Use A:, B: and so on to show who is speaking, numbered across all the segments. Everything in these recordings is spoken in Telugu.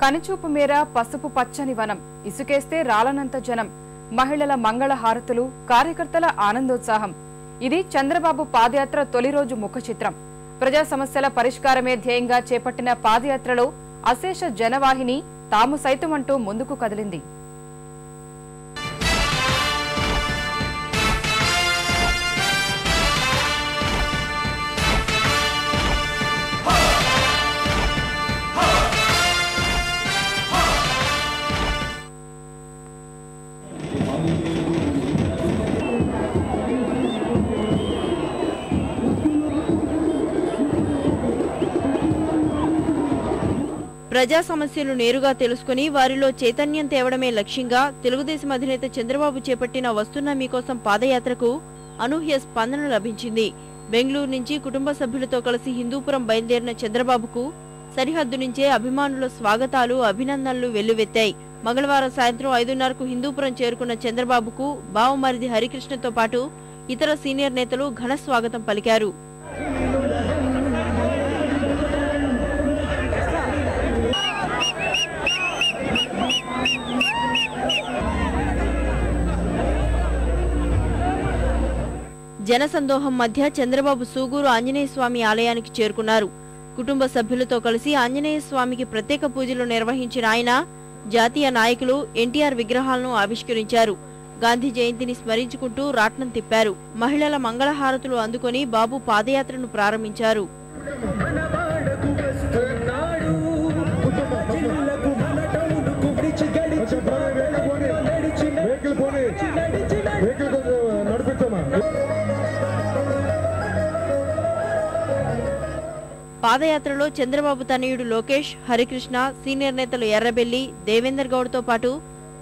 A: కనిచూపు మేర పసుపు పచ్చని వనం, ఇసుకేస్తే రాలనంత జనం, మహిళల మంగళ హారతులు, కార్యకర్తల ఆనందోత్సాహం. ఇది చంద్రబాబు పాదయాత్ర తొలి రోజు ముఖ చిత్రం. ప్రజా సమస్యల పరిష్కారమే ధ్యేయంగా చేపట్టిన పాదయాత్రలో అశేష జనవాహిని తాము సైతం అంటూ ముందుకు కదిలింది.
B: ప్రజా సమస్యలు నేరుగా తెలుసుకుని వారిలో చైతన్యం తేవడమే లక్ష్యంగా తెలుగుదేశం అధినేత చంద్రబాబు చేపట్టిన వస్తున్న మీకోసం పాదయాత్రకు అనూహ్య స్పందన లభించింది. బెంగళూరు నుంచి కుటుంబ సభ్యులతో కలిసి హిందూపురం బయలుదేరిన చంద్రబాబుకు సరిహద్దు నుంచే అభిమానుల స్వాగతాలు, అభినందనలు వెల్లువెత్తాయి. మంగళవారం సాయంత్రం 5:30కు హిందూపురం చేరుకున్న చంద్రబాబుకు బావమరిది హరికృష్ణతో పాటు ఇతర సీనియర్ నేతలు ఘన స్వాగతం పలికారు. జనసందోహం మధ్య చంద్రబాబు సూగూరు ఆంజనేయ స్వామి ఆలయానికి చేరుకున్నారు. కుటుంబ సభ్యులతో కలిసి ఆంజనేయ స్వామికి ప్రత్యేక పూజలు నిర్వహించిన ఆయన జాతీయ నాయకులు ఎన్టీఆర్ విగ్రహాలను ఆవిష్కరించారు. గాంధీ జయంతిని స్మరించుకుంటూ రాట్నం తిప్పారు. మహిళల మంగళహారతులు అందుకొని బాబు పాదయాత్రను ప్రారంభించారు. పాదయాత్రలో చంద్రబాబు తనయుడు లోకేష్, హరికృష్ణ, సీనియర్ నేతలు ఎర్రబెల్లి, దేవేందర్ గౌడ్తో పాటు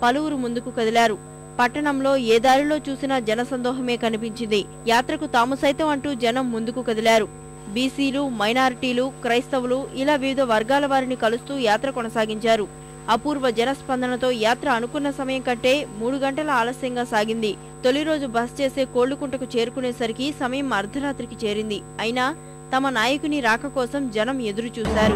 B: పలువురు ముందుకు కదిలారు. పట్టణంలో ఏ దారిలో చూసినా జనసందోహమే కనిపించింది. యాత్రకు తాము సైతం అంటూ జనం ముందుకు కదిలారు. బీసీలు, మైనారిటీలు, క్రైస్తవులు ఇలా వివిధ వర్గాల వారిని కలుస్తూ యాత్ర కొనసాగించారు. అపూర్వ జనస్పందనతో యాత్ర అనుకున్న సమయం కంటే 3 గంటల ఆలస్యంగా సాగింది. తొలి రోజు బస్ చేసే కోళ్లుకుంటకు చేరుకునేసరికి సమయం అర్ధరాత్రికి చేరింది. అయినా తమ నాయకుని రాక కోసం జనం ఎదురు చూశారు.